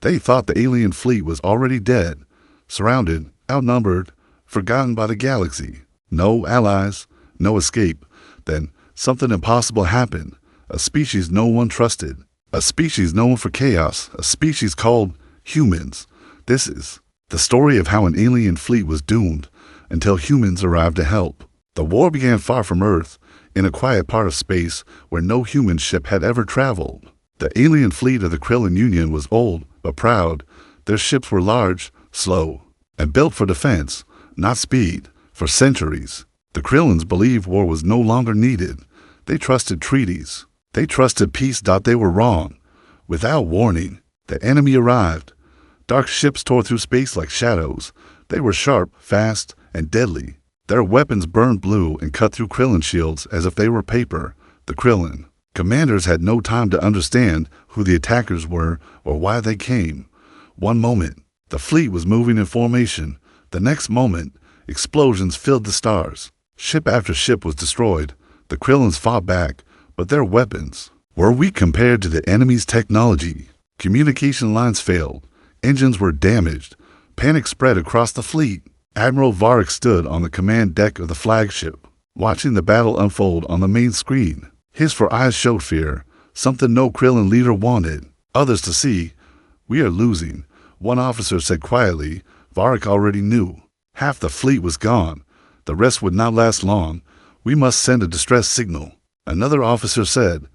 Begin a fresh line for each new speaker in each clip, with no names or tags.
They thought the alien fleet was already dead, surrounded, outnumbered, forgotten by the galaxy. No allies, no escape. Then something impossible happened. A species no one trusted. A species known for chaos. A species called humans. This is the story of how an alien fleet was doomed until humans arrived to help. The war began far from Earth, in a quiet part of space where no human ship had ever traveled. The alien fleet of the Krillin Union was old but proud. Their ships were large, slow, and built for defense, not speed. For centuries, the Krillins believed war was no longer needed. They trusted treaties. They trusted peace. They were wrong. Without warning, the enemy arrived. Dark ships tore through space like shadows. They were sharp, fast, and deadly. Their weapons burned blue and cut through Krillin shields as if they were paper. The Krillin commanders had no time to understand who the attackers were or why they came. One moment, the fleet was moving in formation. The next moment, explosions filled the stars. Ship after ship was destroyed. The Krillins fought back, but their weapons were weak compared to the enemy's technology. Communication lines failed. Engines were damaged. Panic spread across the fleet. Admiral Varric stood on the command deck of the flagship, watching the battle unfold on the main screen. His eyes showed fear, something no Krillin leader wanted others to see. "We are losing," one officer said quietly. Varric already knew. Half the fleet was gone. The rest would not last long. "We must send a distress signal," another officer said.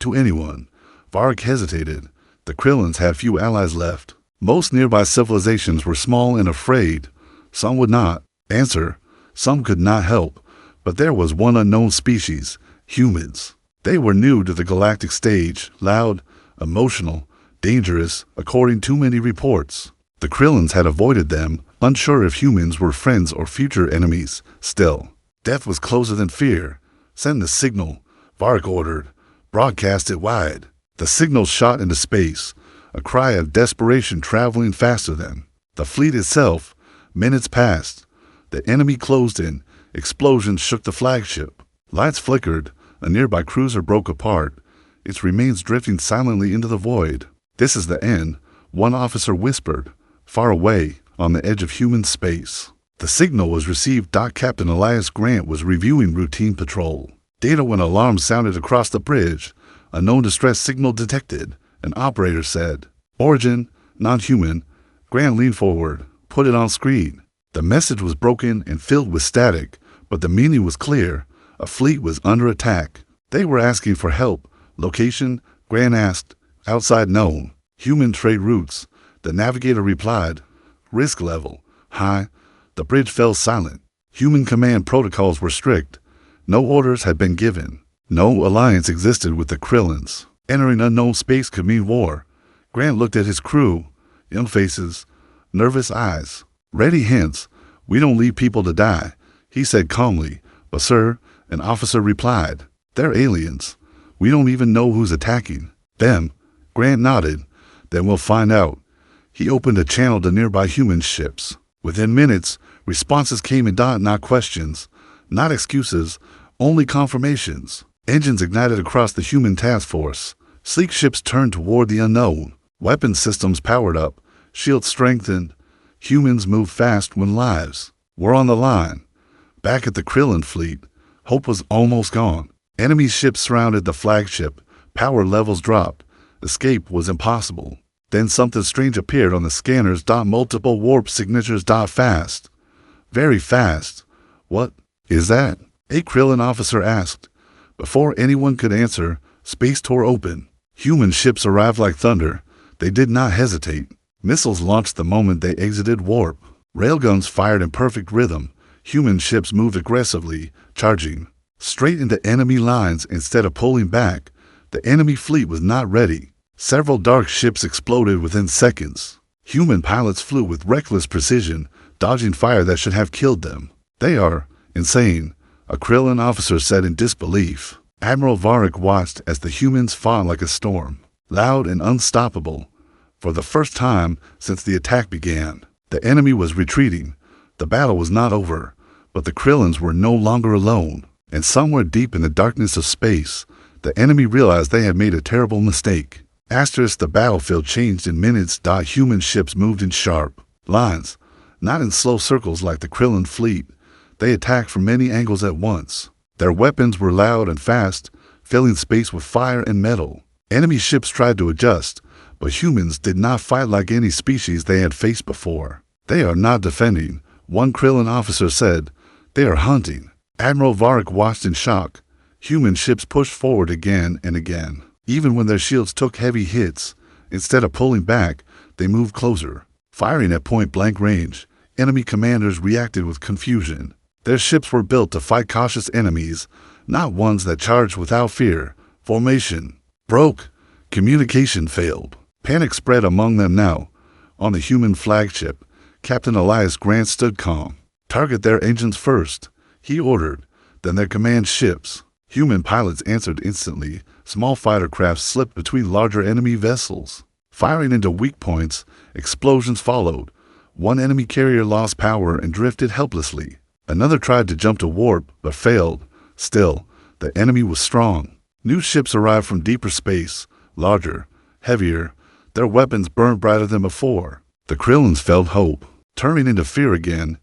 "To anyone." Varric hesitated. The Krillins had few allies left. Most nearby civilizations were small and afraid. Some would not answer. Some could not help. But there was one unknown species, humans. They were new to the galactic stage, loud, emotional, dangerous, according to many reports. The Krillins had avoided them, unsure if humans were friends or future enemies. Still, death was closer than fear. "Send the signal," Varric ordered. "Broadcast it wide." The signal shot into space, a cry of desperation traveling faster than the fleet itself. Minutes passed. The enemy closed in. Explosions shook the flagship. Lights flickered. A nearby cruiser broke apart, its remains drifting silently into the void. "This is the end," one officer whispered, far away on the edge of human space. The signal was received. Captain Elias Grant was reviewing routine patrol data when alarms sounded across the bridge. A known distress signal detected, an operator said. "Origin, non-human." Grant leaned forward. "Put it on screen." The message was broken and filled with static, but the meaning was clear. A fleet was under attack. They were asking for help. "Location?" Grant asked. "Outside known." "Human trade routes?" The navigator replied. "Risk level high." The bridge fell silent. Human command protocols were strict. No orders had been given. No alliance existed with the Krillins. Entering unknown space could mean war. Grant looked at his crew. Young faces, nervous eyes. "Ready hints. We don't leave people to die," he said calmly. "But sir," an officer replied, "they're aliens. We don't even know who's attacking them." Grant nodded. "Then we'll find out." He opened a channel to nearby human ships. Within minutes, responses came in. Not questions, not excuses, only confirmations. Engines ignited across the human task force. Sleek ships turned toward the unknown. Weapon systems powered up. Shields strengthened. Humans moved fast when lives were on the line. Back at the Krillin fleet, hope was almost gone. Enemy ships surrounded the flagship. Power levels dropped. Escape was impossible. Then something strange appeared on the scanners. Multiple warp signatures. Fast. Very fast. "What is that?" a Krillin officer asked. Before anyone could answer, space tore open. Human ships arrived like thunder. They did not hesitate. Missiles launched the moment they exited warp. Railguns fired in perfect rhythm. Human ships moved aggressively, charging straight into enemy lines instead of pulling back. The enemy fleet was not ready. Several dark ships exploded within seconds. Human pilots flew with reckless precision, dodging fire that should have killed them. "They are insane," a Krillin officer said in disbelief. Admiral Varric watched as the humans fought like a storm, loud and unstoppable. For the first time since the attack began, the enemy was retreating. The battle was not over, but the Krillins were no longer alone. And somewhere deep in the darkness of space, the enemy realized they had made a terrible mistake. Asterisk, the battlefield changed in minutes. Human ships moved in sharp lines, not in slow circles like the Krillin fleet. They attacked from many angles at once. Their weapons were loud and fast, filling space with fire and metal. Enemy ships tried to adjust, but humans did not fight like any species they had faced before. They are not defending, one Krillin officer said. They are hunting. Admiral Varrick watched in shock. Human ships pushed forward again and again. Even when their shields took heavy hits, instead of pulling back, they moved closer. Firing at point-blank range, enemy commanders reacted with confusion. Their ships were built to fight cautious enemies, not ones that charged without fear. Formation broke. Communication failed. Panic spread among them now. On the human flagship, Captain Elias Grant stood calm. Target their engines first, he ordered, then their command ships. Human pilots answered instantly. Small fighter crafts slipped between larger enemy vessels. Firing into weak points, explosions followed. One enemy carrier lost power and drifted helplessly. Another tried to jump to warp, but failed. Still, the enemy was strong. New ships arrived from deeper space, larger, heavier. Their weapons burned brighter than before. The Krillins felt hope, turning into fear again.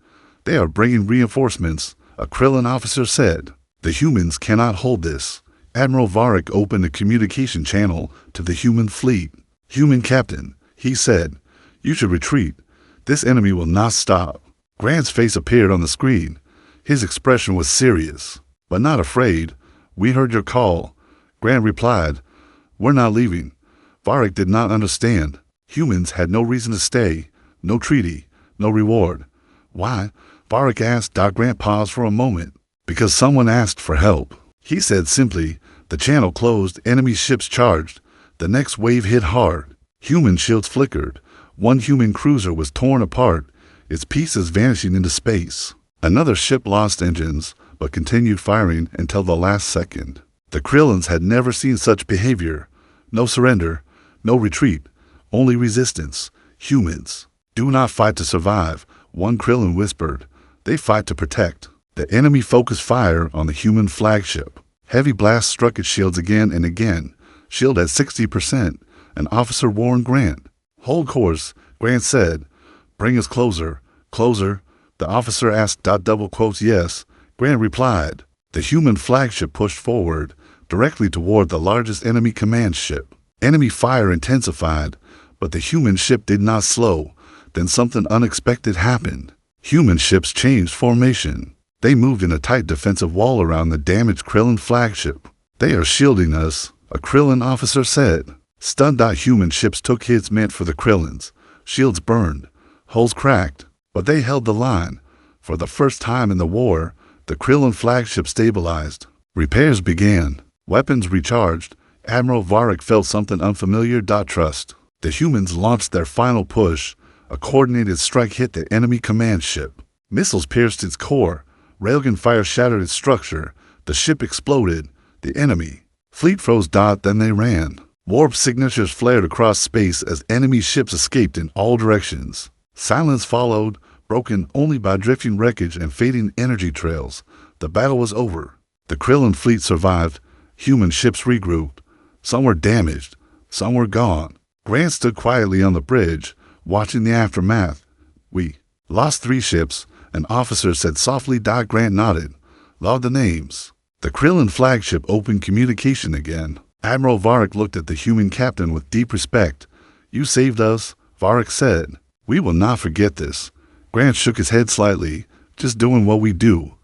They are bringing reinforcements, a Krillin officer said. The humans cannot hold this. Admiral Varrick opened a communication channel to the human fleet. Human captain, he said, you should retreat. This enemy will not stop. Grant's face appeared on the screen. His expression was serious, but not afraid. We heard your call. Grant replied, we're not leaving. Varrick did not understand. Humans had no reason to stay, no treaty, no reward. Why? Varrick asked. Grant paused for a moment. Because someone asked for help. He said simply. The channel closed, enemy ships charged. The next wave hit hard. Human shields flickered. One human cruiser was torn apart, its pieces vanishing into space. Another ship lost engines, but continued firing until the last second. The Krillins had never seen such behavior. No surrender, no retreat, only resistance. Humans do not fight to survive, one Krillin whispered. They fight to protect. The enemy focused fire on the human flagship. Heavy blasts struck its shields again and again. Shield at 60%. An officer warned Grant. Hold course, Grant said. Bring us closer. Closer. The officer asked. Double quotes yes. Grant replied. The human flagship pushed forward, directly toward the largest enemy command ship. Enemy fire intensified, but the human ship did not slow. Then something unexpected happened. Human ships changed formation. They moved in a tight defensive wall around the damaged Krillin flagship. They are shielding us, a Krillin officer said. Stunned. Human ships took hits meant for the Krillins. Shields burned, hulls cracked, but they held the line. For the first time in the war, the Krillin flagship stabilized. Repairs began. Weapons recharged. Admiral Varrick felt something unfamiliar. Trust. The humans launched their final push. A coordinated strike hit the enemy command ship. Missiles pierced its core. Railgun fire shattered its structure. The ship exploded. The enemy fleet froze. Then they ran. Warp signatures flared across space as enemy ships escaped in all directions. Silence followed, broken only by drifting wreckage and fading energy trails. The battle was over. The Krillin fleet survived. Human ships regrouped. Some were damaged. Some were gone. Grant stood quietly on the bridge, watching the aftermath. We lost 3 ships. An officer said softly. Grant nodded. Logged the names. The Krillin flagship opened communication again. Admiral Varrick looked at the human captain with deep respect. You saved us, Varrick said. We will not forget this. Grant shook his head slightly. Just doing what we do,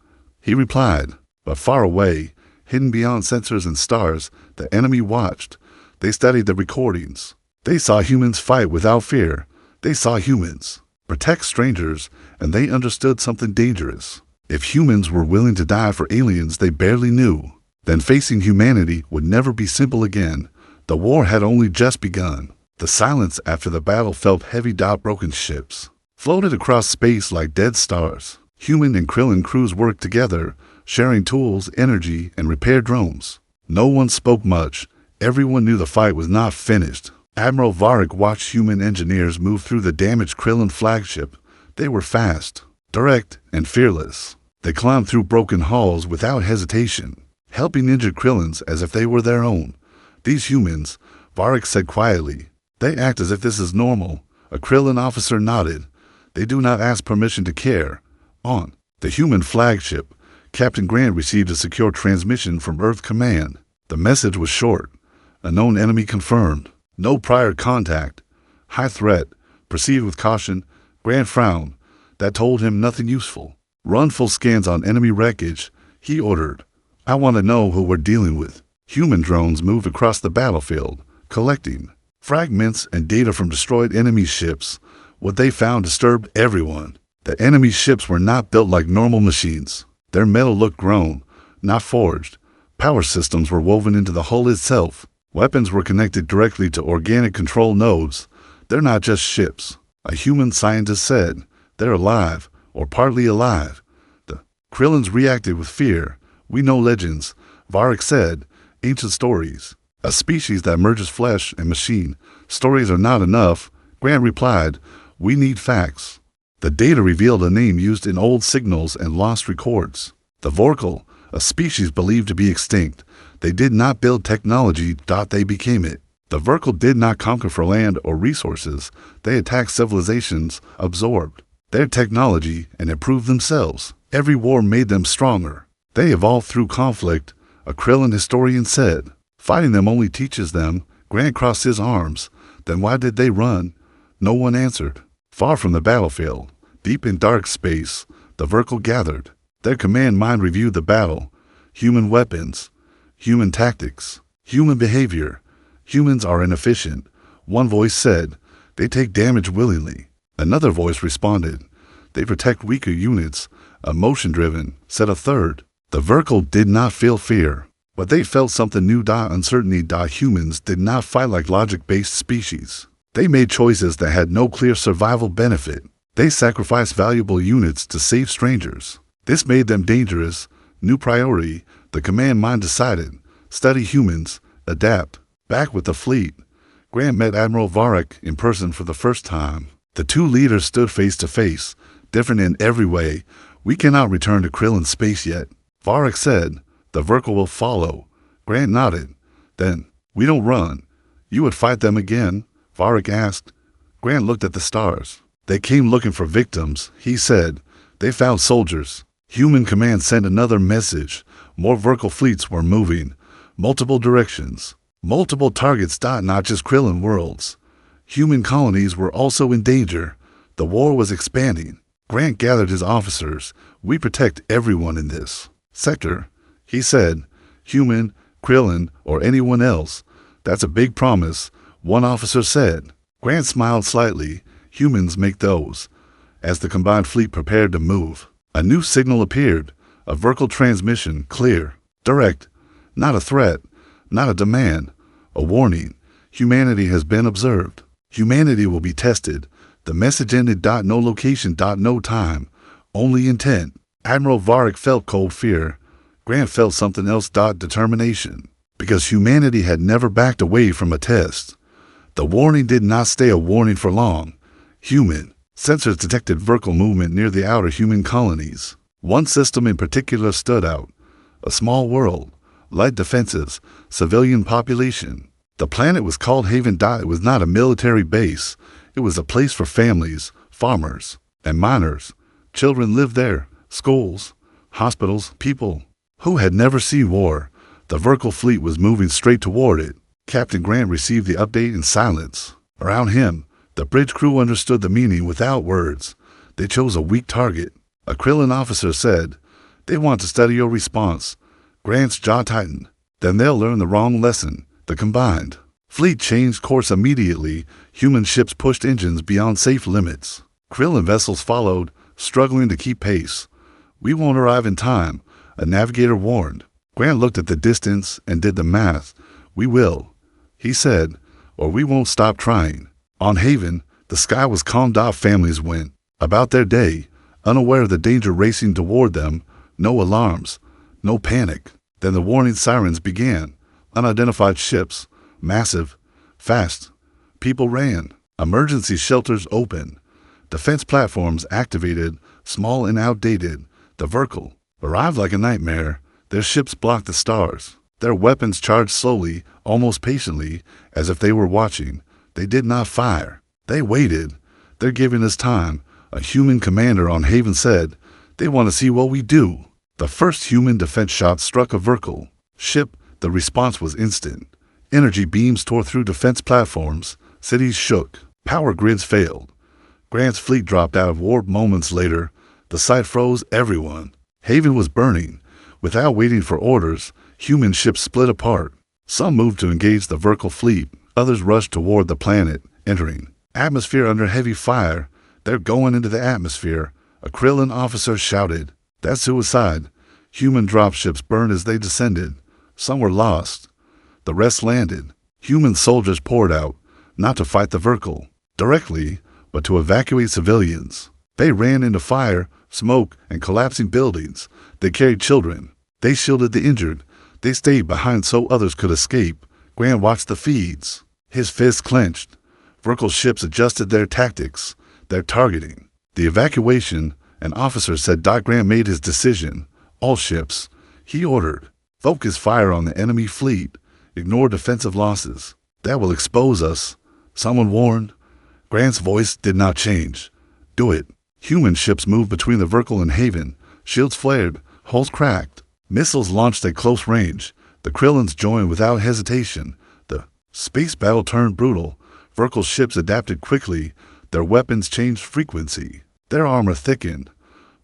he replied. But far away, hidden beyond sensors and stars, the enemy watched. They studied the recordings. They saw humans fight without fear. They saw humans protect strangers, and they understood something dangerous. If humans were willing to die for aliens they barely knew, then facing humanity would never be simple again. The war had only just begun. The silence after the battle felt heavy. Broken ships floated across space like dead stars. Human and Krillin crews worked together, sharing tools, energy, and repair drones. No one spoke much. Everyone knew the fight was not finished. Admiral Varrick watched human engineers move through the damaged Krillin flagship. They were fast, direct, and fearless. They climbed through broken halls without hesitation, helping injured Krillins as if they were their own. These humans, Varric said quietly. They act as if this is normal. A Krillin officer nodded. They do not ask permission to care. On the human flagship, Captain Grant received a secure transmission from Earth Command. The message was short. A known enemy confirmed. No prior contact. High threat. Proceed with caution. Grant frowned. That told him nothing useful. Run full scans on enemy wreckage, he ordered. I want to know who we're dealing with. Human drones moved across the battlefield, collecting fragments and data from destroyed enemy ships. What they found disturbed everyone. The enemy ships were not built like normal machines. Their metal looked grown, not forged. Power systems were woven into the hull itself. Weapons were connected directly to organic control nodes. They're not just ships, a human scientist said. They're alive, or partly alive. The Krillins reacted with fear. We know legends, Varric said, ancient stories. A species that merges flesh and machine. Stories are not enough, Grant replied. We need facts. The data revealed a name used in old signals and lost records. The Vorkal, a species believed to be extinct. They did not build technology, they became it. The Vorkal did not conquer for land or resources. They attacked civilizations, absorbed their technology, and improved themselves. Every war made them stronger. They evolved through conflict, a Krillin historian said. Fighting them only teaches them. Grant crossed his arms. Then why did they run? No one answered. Far from the battlefield, deep in dark space, the Vorkal gathered. Their command mind reviewed the battle. Human weapons, human tactics, human behavior. Humans are inefficient, one voice said. They take damage willingly. Another voice responded. They protect weaker units, emotion-driven, said a third. The Vorkal did not feel fear, but they felt something new. Uncertainty. Humans did not fight like logic-based species. They made choices that had no clear survival benefit. They sacrificed valuable units to save strangers. This made them dangerous. New priority, the command mind decided. Study humans, adapt. Back with the fleet, Grant met Admiral Varric in person for the first time. The two leaders stood face to face, different in every way. We cannot return to Krillin space yet, Varric said. The Vorkal will follow. Grant nodded. Then, we don't run. You would fight them again? Varric asked. Grant looked at the stars. They came looking for victims, he said. They found soldiers. Human command sent another message. More Vorkal fleets were moving. Multiple directions. Multiple targets. Not just Krillin worlds. Human colonies were also in danger. The war was expanding. Grant gathered his officers. We protect everyone in this sector, he said. Human, Krillin, or anyone else. That's a big promise, one officer said. Grant smiled slightly. Humans make those. As the combined fleet prepared to move, a new signal appeared. A Vorkal transmission, clear, direct. Not a threat, not a demand, a warning. Humanity has been observed. Humanity will be tested. The message ended. No location. No time. Only intent. Admiral Varric felt cold fear. Grant felt something else. Determination. Because humanity had never backed away from a test. The warning did not stay a warning for long. Human. Sensors detected Vorkal movement near the outer human colonies. One system in particular stood out. A small world. Light defenses. Civilian population. The planet was called Haven. It was not a military base. It was a place for families, farmers, and miners. Children lived there. Schools, hospitals, people who had never seen war. The Vorkal fleet was moving straight toward it. Captain Grant received the update in silence. Around him, the bridge crew understood the meaning without words. They chose a weak target. A Krillin officer said, They want to study your response. Grant's jaw tightened. Then they'll learn the wrong lesson. The combined fleet changed course immediately. Human ships pushed engines beyond safe limits. Krillin vessels followed, struggling to keep pace. We won't arrive in time, a navigator warned. Grant looked at the distance and did the math. We will, he said, or we won't stop trying. On Haven, the sky was calm. Families went about their day, unaware of the danger racing toward them. No alarms, no panic. Then the warning sirens began. Unidentified ships, massive, fast. People ran. Emergency shelters open. Defense platforms activated, small and outdated. The Vorkal arrived like a nightmare. Their ships blocked the stars. Their weapons charged slowly, almost patiently, as if they were watching. They did not fire. They waited. "They're giving us time," a human commander on Haven said. "They want to see what we do." The first human defense shot struck a Verkal ship. The response was instant. Energy beams tore through defense platforms. Cities shook. Power grids failed. Grant's fleet dropped out of warp moments later. The site froze everyone. Haven was burning. Without waiting for orders, human ships split apart. Some moved to engage the Verkal fleet. Others rushed toward the planet, entering. Atmosphere under heavy fire. "They're going into the atmosphere," a Krillin officer shouted. "That's suicide." Human dropships burned as they descended. Some were lost. The rest landed. Human soldiers poured out, not to fight the Verkal directly, but to evacuate civilians. They ran into fire, smoke, and collapsing buildings. They carried children. They shielded the injured. They stayed behind so others could escape. Grant watched the feeds. His fists clenched. Verkal ships adjusted their tactics, their targeting. The evacuation, an officer said. Grant made his decision. "All ships," he ordered, "focus fire on the enemy fleet. Ignore defensive losses. That will expose us," someone warned. Grant's voice did not change. "Do it." Human ships moved between the Verkal and Haven. Shields flared, hulls cracked. Missiles launched at close range. The Krillins joined without hesitation. The space battle turned brutal. Verkal ships adapted quickly. Their weapons changed frequency. Their armor thickened.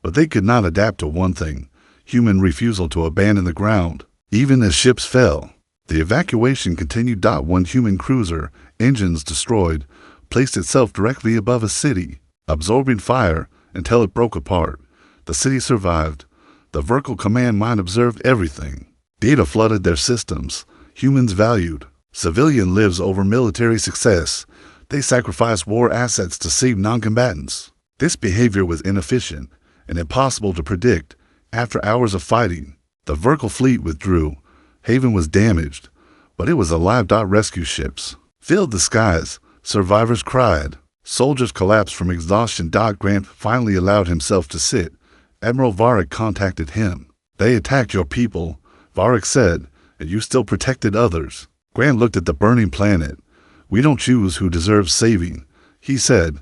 But they could not adapt to one thing: human refusal to abandon the ground. Even as ships fell, the evacuation continued. One human cruiser, engines destroyed, placed itself directly above a city, absorbing fire until it broke apart. The city survived. The Verkal command mind observed everything. Data flooded their systems. Humans valued civilian lives over military success. They sacrificed war assets to save non-combatants. This behavior was inefficient and impossible to predict. After hours of fighting, the Verkal fleet withdrew. Haven was damaged, but it was alive. Rescue ships filled the skies. Survivors cried. Soldiers collapsed from exhaustion. Grant finally allowed himself to sit. Admiral Varric contacted him. "They attacked your people," Varric said, "and you still protected others." Grant looked at the burning planet. "We don't choose who deserves saving," he said.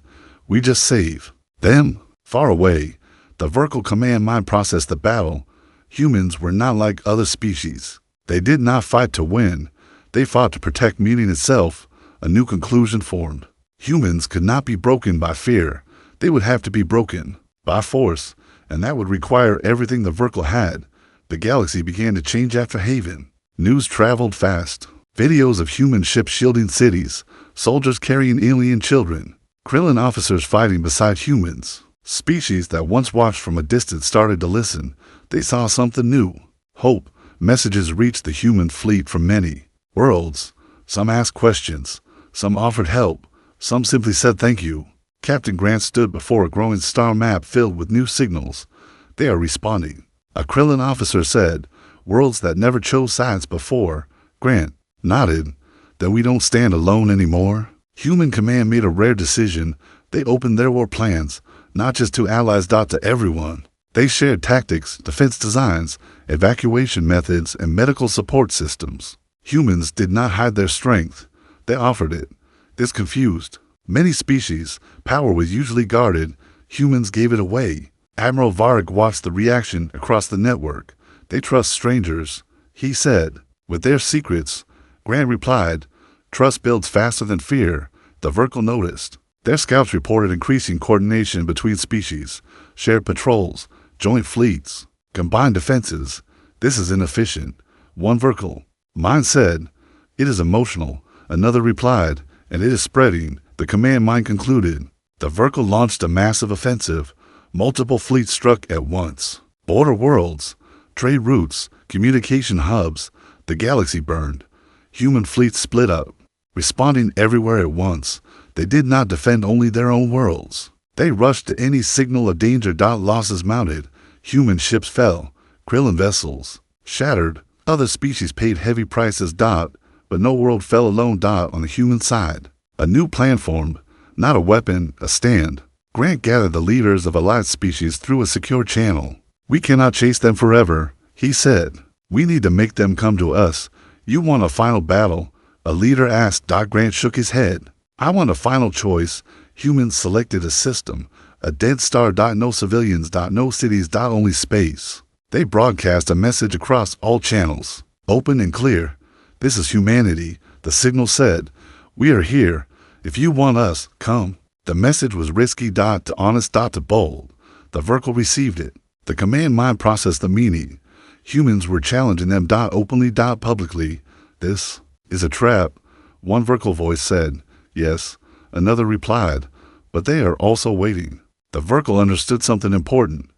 "We just save them." Far away, the Verkal command mind processed the battle. Humans were not like other species. They did not fight to win. They fought to protect meaning itself. A new conclusion formed. Humans could not be broken by fear. They would have to be broken by force, and that would require everything the Verkal had. The galaxy began to change after Haven. News traveled fast. Videos of human ships shielding cities, soldiers carrying alien children, Krillin officers fighting beside humans. Species that once watched from a distance started to listen. They saw something new. Hope. Messages reached the human fleet from many worlds. Some asked questions. Some offered help. Some simply said thank you. Captain Grant stood before a growing star map filled with new signals. "They are responding," a Krillin officer said. "Worlds that never chose sides before." Grant nodded. "Then we don't stand alone anymore." Human command made a rare decision. They opened their war plans, not just to allies, to everyone. They shared tactics, defense designs, evacuation methods, and medical support systems. Humans did not hide their strength. They offered it. This confused many species. Power was usually guarded. Humans gave it away. Admiral Varric watched the reaction across the network. "They trust strangers," he said, "with their secrets." Grant replied, "Trust builds faster than fear." The Verkal noticed. Their scouts reported increasing coordination between species, shared patrols, joint fleets, combined defenses. "This is inefficient," one Verkal mind said. "It is emotional," another replied, "and it is spreading." The command mind concluded. The Verkal launched a massive offensive. Multiple fleets struck at once. Border worlds, trade routes, communication hubs. The galaxy burned. Human fleets split up, responding everywhere at once. They did not defend only their own worlds. They rushed to any signal of danger. Losses mounted. Human ships fell. Krillin vessels shattered. Other species paid heavy prices. But no world fell alone. On the human side, a new plan formed. Not a weapon, a stand. Grant gathered the leaders of allied species through a secure channel. "We cannot chase them forever," he said. We need to make them come to us. You want a final battle? A leader asked. Grant shook his head. I want a final choice. Humans selected a system. A dead star. No civilians. No cities. Only space. They broadcast a message across all channels. Open and clear. This is humanity, the signal said. We are here. If you want us, come. The message was risky. To honest. To bold. The Verkle received it. The command mind processed the meaning. Humans were challenging them. Openly. Publicly. This is a trap. One Verkle voice said. Yes. Another replied. But they are also waiting. The Verkle understood something important.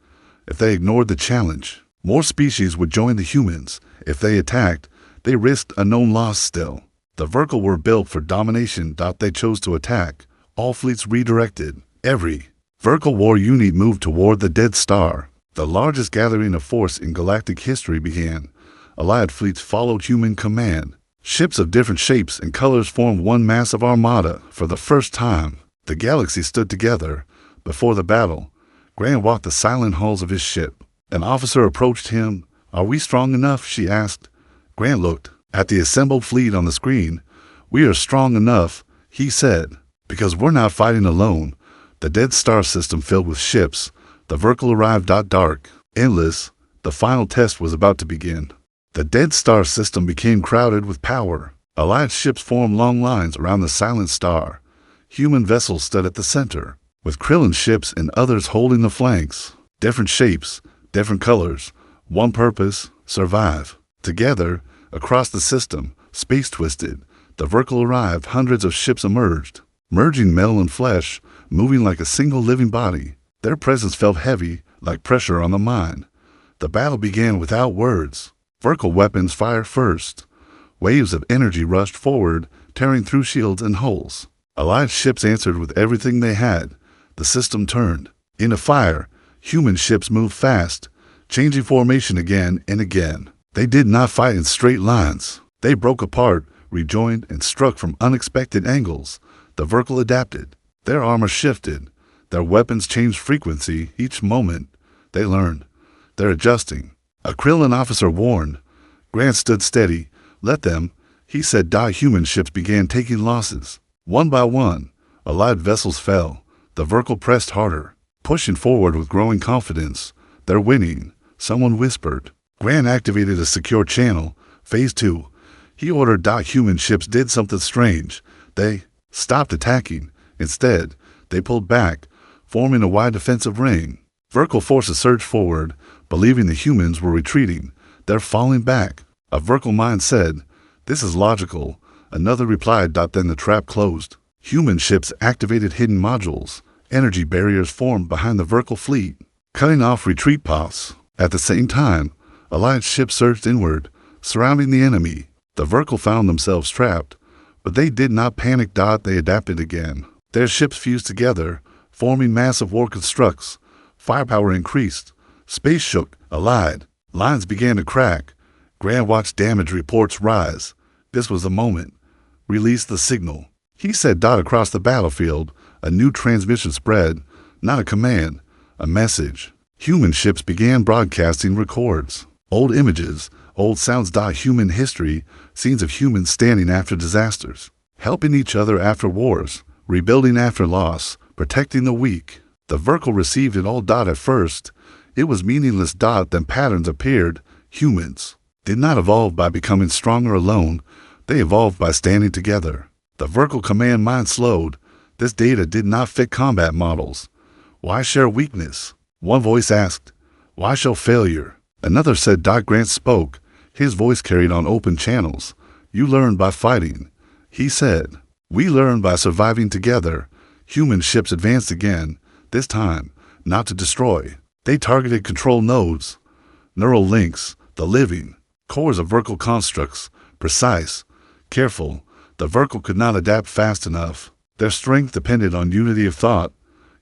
If they ignored the challenge, more species would join the humans. If they attacked, they risked a known loss still. The Verkle were built for domination. They chose to attack. All fleets redirected. Every Verkle war unit moved toward the dead star. The largest gathering of force in galactic history began. Allied fleets followed human command. Ships of different shapes and colors formed one massive armada. For the first time, the galaxy stood together. Before the battle, Grant walked the silent halls of his ship. An officer approached him. Are we strong enough? She asked. Grant looked at the assembled fleet on the screen. We are strong enough, he said, because we're not fighting alone. The dead star system filled with ships. The Verkle arrived. Dark, endless. The final test was about to begin. The dead star system became crowded with power. Allied ships formed long lines around the silent star. Human vessels stood at the center, with Krillin ships and others holding the flanks. Different shapes, different colors, one purpose, survive. Together, across the system, space twisted. The Verkle arrived. Hundreds of ships emerged, merging metal and flesh, moving like a single living body. Their presence felt heavy, like pressure on the mind. The battle began without words. Verkle weapons fired first. Waves of energy rushed forward, tearing through shields and hulls. Allied ships answered with everything they had. The system turned. In a fire, human ships moved fast, changing formation again and again. They did not fight in straight lines. They broke apart, rejoined, and struck from unexpected angles. The Verkle adapted. Their armor shifted. Their weapons changed frequency each moment. They learned. They're adjusting. A Krillin officer warned. Grant stood steady. Let them, he said. Human ships began taking losses. One by one, Allied vessels fell. The Verkle pressed harder, pushing forward with growing confidence. They're winning, someone whispered. Grant activated a secure channel. Phase 2. He ordered. Human ships did something strange. They stopped attacking. Instead, they pulled back, forming a wide defensive ring. Verkle forces surged forward, believing the humans were retreating. They're falling back. A Verkle mind said, this is logical. Another replied. Then the trap closed. Human ships activated hidden modules. Energy barriers formed behind the Verkle fleet, cutting off retreat paths. At the same time, Allied ships surged inward, surrounding the enemy. The Verkle found themselves trapped, but they did not panic. They adapted again. Their ships fused together, forming massive war constructs. Firepower increased. Space shook. Allied lines began to crack. Grant watched damage reports rise. This was the moment. Release the signal, he said. Across the battlefield, a new transmission spread. Not a command, a message. Human ships began broadcasting records. Old images, old sounds. Human history, scenes of humans standing after disasters, helping each other after wars, rebuilding after loss, protecting the weak. The Verkle received it all. At first, it was meaningless. Then patterns appeared. Humans did not evolve by becoming stronger alone. They evolved by standing together. The Verkle command mind slowed. This data did not fit combat models. Why share weakness? One voice asked. Why show failure? Another said. Grant spoke. His voice carried on open channels. You learn by fighting, he said. We learn by surviving together. Human ships advanced again, this time not to destroy. They targeted control nodes, neural links, the living cores of Verkle constructs, precise, careful. The Verkle could not adapt fast enough. Their strength depended on unity of thought.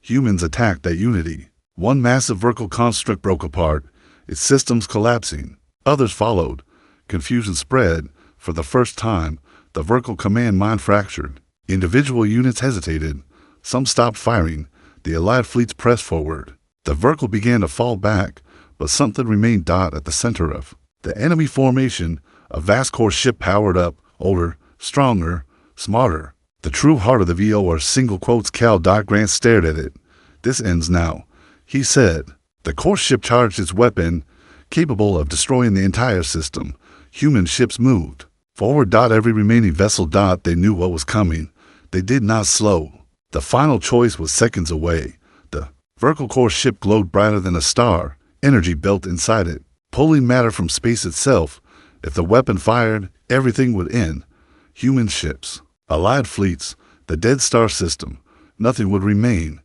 Humans attacked that unity. One massive Verkle construct broke apart, its systems collapsing. Others followed. Confusion spread. For the first time, the Verkle command mind fractured. Individual units hesitated. Some stopped firing. The Allied fleets pressed forward. The Verkle began to fall back, but something remained. At the center of The enemy formation, a vast core ship powered up, older, stronger, smarter. The true heart of the VO are single quotes. Cal. Grant stared at it. This ends now, he said. The core ship charged its weapon, capable of destroying the entire system. Human ships moved forward. Every remaining vessel. They knew what was coming. They did not slow. The final choice was seconds away. The vertical core ship glowed brighter than a star, energy built inside it, pulling matter from space itself. If the weapon fired, everything would end. Human ships, allied fleets, the Dead Star system, nothing would remain.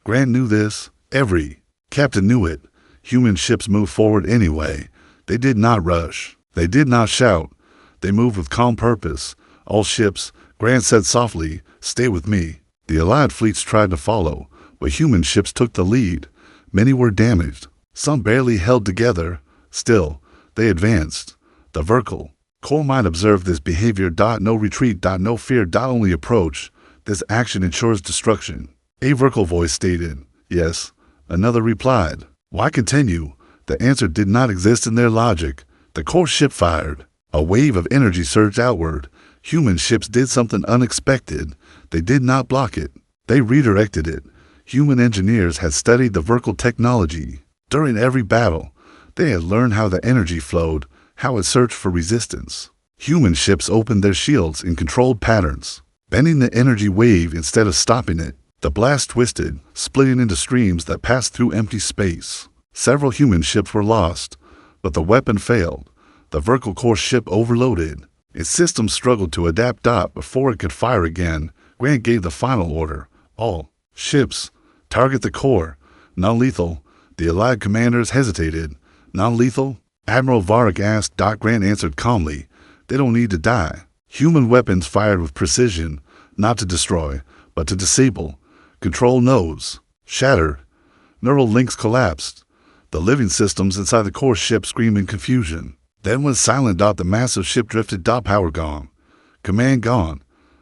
Grant knew this. Every captain knew it. Human ships moved forward anyway. They did not rush. They did not shout. They moved with calm purpose. All ships, Grant said softly, stay with me. The allied fleets tried to follow, but human ships took the lead. Many were damaged. Some barely held together. Still, they advanced. The vertical core mind observed this behavior. No retreat. No fear. Only approach. This action ensures destruction. A vertical voice stated, yes. Another replied, why continue? The answer did not exist in their logic. The core ship fired. A wave of energy surged outward. Human ships did something unexpected. They did not block it. They redirected it. Human engineers had studied the vertical technology. During every battle, they had learned how the energy flowed, how it searched for resistance. Human ships opened their shields in controlled patterns, bending the energy wave instead of stopping it. The blast twisted, splitting into streams that passed through empty space. Several human ships were lost, but the weapon failed. The vertical core ship overloaded. Its system struggled to adapt. Before it could fire again, Grant gave the final order. All ships, target the core. Non-lethal. The allied commanders hesitated. Non-lethal? Admiral Varric asked. Grant answered calmly. They don't need to die. Human weapons fired with precision, not to destroy, but to disable. Control nodes shattered. Neural links collapsed. The living systems inside the core ship screamed in confusion. Then was silent. The massive ship drifted. Power gone. Command gone.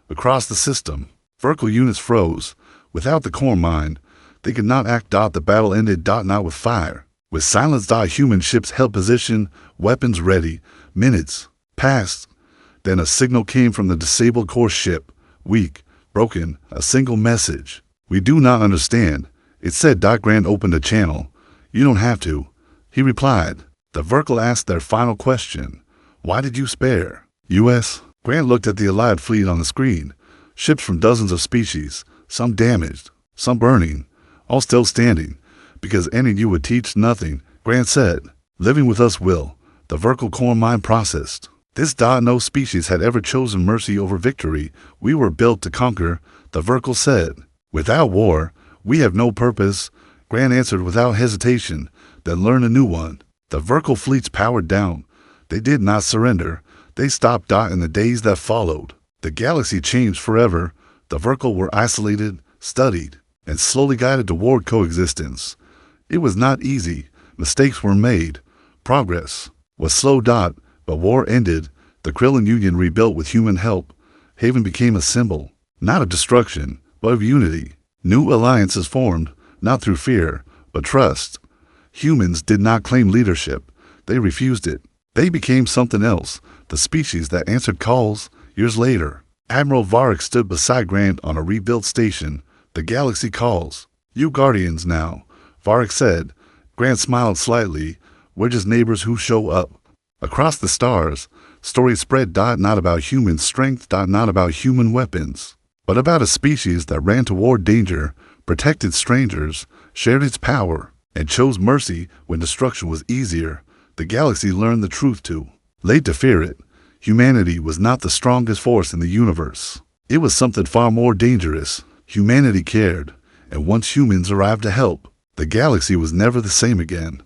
Across the system, vertical units froze. Without the core mind, they could not act. The battle ended. Not with fire. With silence. Human ships held position, weapons ready. Minutes passed. Then a signal came from the disabled core ship. Weak, broken, a single message. We do not understand. It said. Grant opened a channel. You don't have to, he replied. The vertical asked their final question. Why did you spare? U.S. Grant looked at the allied fleet on the screen. Ships from dozens of species, some damaged, some burning, all still standing. Because ending you would teach nothing, Grant said. Living with us will, the vertical core mind processed. This. No species had ever chosen mercy over victory. We were built to conquer, the vertical said. Without war, we have no purpose, Grant answered without hesitation. Then learn a new one. The vertical fleets powered down. They did not surrender. They stopped. In the days that followed, the galaxy changed forever. The vertical were isolated, studied, and slowly guided toward coexistence. It was not easy. Mistakes were made. Progress was slow. But war ended. The Krillin Union rebuilt with human help. Haven became a symbol, not of destruction, but of unity. New alliances formed, not through fear, but trust. Humans did not claim leadership. They refused it. They became something else, the species that answered calls. Years later, Admiral Varric stood beside Grant on a rebuilt station. The galaxy calls. You Guardians now, Varric said. Grant smiled slightly. We're just neighbors who show up. Across the stars, stories spread. Not about human strength. Not about human weapons, but about a species that ran toward danger, protected strangers, shared its power, and chose mercy when destruction was easier. The galaxy learned the truth too. Late to fear it, humanity was not the strongest force in the universe. It was something far more dangerous. Humanity cared, and once humans arrived to help, the galaxy was never the same again.